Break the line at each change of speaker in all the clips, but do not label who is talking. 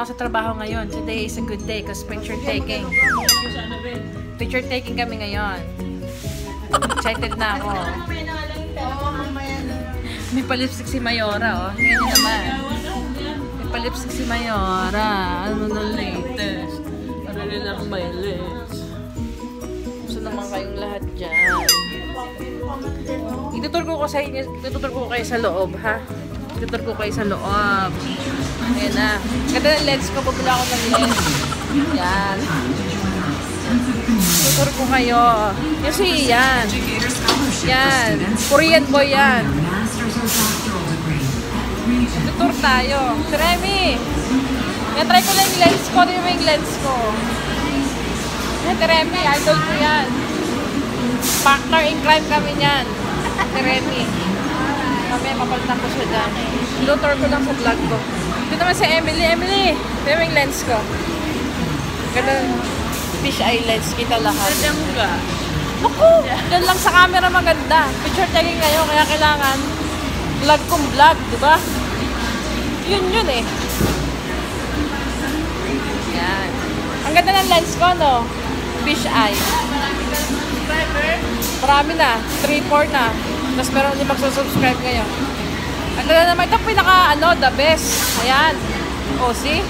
na ako sa trabaho ngayon. Today is a good day because picture taking. Picture taking kami ngayon. Excited na ako. May palipstick si Mayora, oh. Ngayon naman. May palipstick si Mayora. Ano na latest? Ano na akong mileage? Gusto naman kayong lahat dyan. Itutur ko sa inyo, itutur ko kayo sa loob, ha? Itutur ko kayo sa loob. Ayan na. Ganda ng lens ko, pabula ako ng lens. Yan. Itutur ko kayo. Kasi yan. Yan. Korean boy yan. Itutur tayo. Si Remy. Yan, try ko lang yung lens ko. Ano yung lens ko? Yan, si Remy. Idol ko yan. Partner in crime kami niyan. Si Remy. Kami, papalitan ko siya dyan. Itutur ko lang sa vlog ko. Ito naman si Emily. Emily, ito yung lens ko. Ganun, fish eye lens. Kita lahat. Nandiyan mo ka? Naku! Yan lang sa camera maganda. Picture taking ngayon, kaya kailangan vlog kong vlog, di ba? Yun eh. Yan. Ang ganda ng lens ko, no? Fish eye. Marami na. 3-4 na. Tapos meron din magsusubscribe ngayon. Ang ganda naman. Ito pinaka, the best. Ayan. O, see?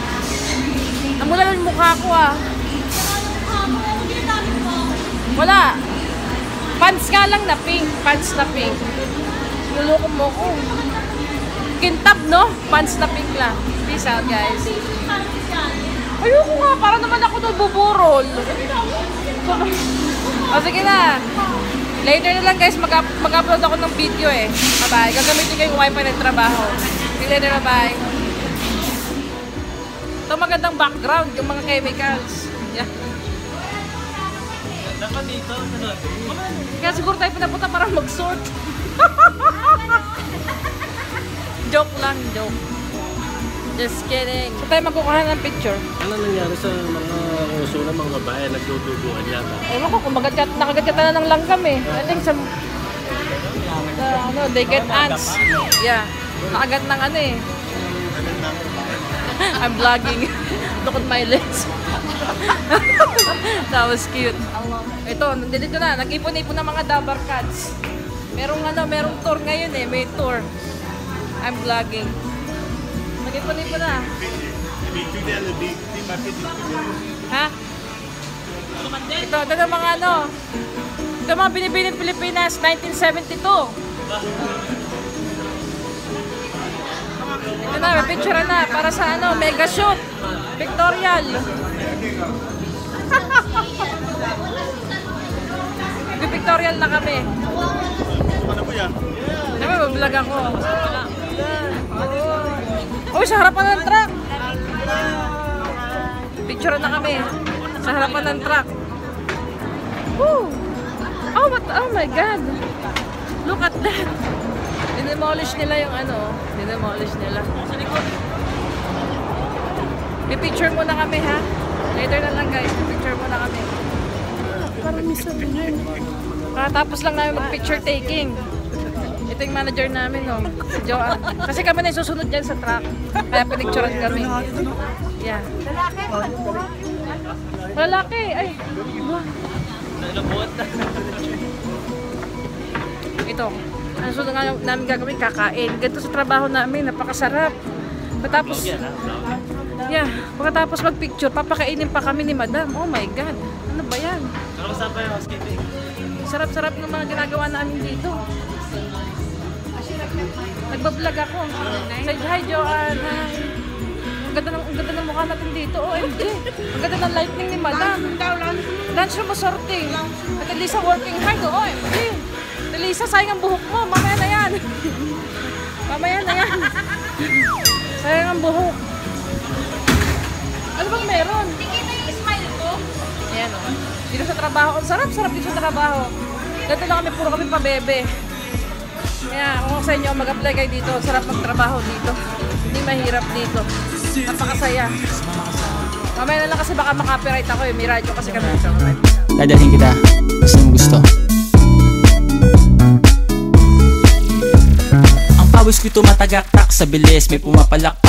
Namula lang yung mukha ko, ah. Wala. Pants nga lang na pink. Pants na pink. Nuloko mo ko. Kintab, no? Pants na pink lang. Peace out, guys. Ayoko nga. Para naman ako nabuburol. O, sige na. Later na lang, guys. Mag-upload ako ng video, eh. Bye-bye. Gagamitin ko yung wifi ng trabaho. See you later. Bye-bye. Ito magandang background. Yung mga chemicals. Yeah.
Dapat dito,
Kaya siguro tayo pinapunta para mag-sort. Joke lang, joke. Just kidding. So tayo magkukuha ng picture.
Ano nangyari sa mga uso ng mga babae nagduduguan yata?
Ewan ko kung nakagatyatan na ng langgam eh. I think some they get ants. Yeah. Nakagat ng ano eh. I'm vlogging. Look at my legs. That was cute. Ito, nandito na. Nag-ipon-ipon ng mga dabar cats. Merong tour ngayon eh. May tour. I'm vlogging. Nag-ipon-ipon na. Ha? Ito ng mga ito mga binibining Pilipinas, 1972. Ito na, may picture na para sa mega shoot. Pictorial. Pictorial na kami.
Ano po yan?
Diba, vlog ako. Uy, sa harapan ng truck. Picture na kami. Sa harapan ng truck. Woo! Oh my God. Look at that. Dinemolish nila yung Dinemolish nila. Pipicture muna kami, ha? Later na lang, guys. Pipicture muna kami. Parang misabihin. Katapos lang namin mag-picture taking. Ito yung manager namin, no? Si Joanne. Kasi kami na susunod dyan sa truck. Kaya pinicturean kami. Yeah. Lalaki! Ay! Ito. Ang sunod nga namin gagawin, kakain. Ganito sa trabaho namin, napakasarap. Pagkatapos mag-picture, papakainin pa kami ni Madam. Oh my God! Ano ba yan? Sarap-sarap ng mga ginagawa namin dito. Nagbablog ako. Say hi, Joanne. Hi. Ang ganda ng mukha natin dito. OMG. Ang ganda ng lightning ni Madam. Lunch mo sorting. At Elisa working hard. OMG. Elisa, sayang ang buhok mo. Mamaya na yan. Sayang ang buhok. Ano bang meron?
Tikita yung smile ko.
Ayan, o. Dito sa trabaho. Ang sarap-sarap dito sa trabaho. Ganito lang kami, puro kami pabebe. Kaya kung sa inyo mag-apply kayo dito, sarap magtrabaho dito. Hindi mahirap dito. Napakasaya. Mamaya na lang kasi baka makapiright ako eh. May radyo kasi kami.
Dadalhin kita. Gusto mo gusto. Ang pawis ko'y tumatagaktak sa bilis. May pumapalakpak.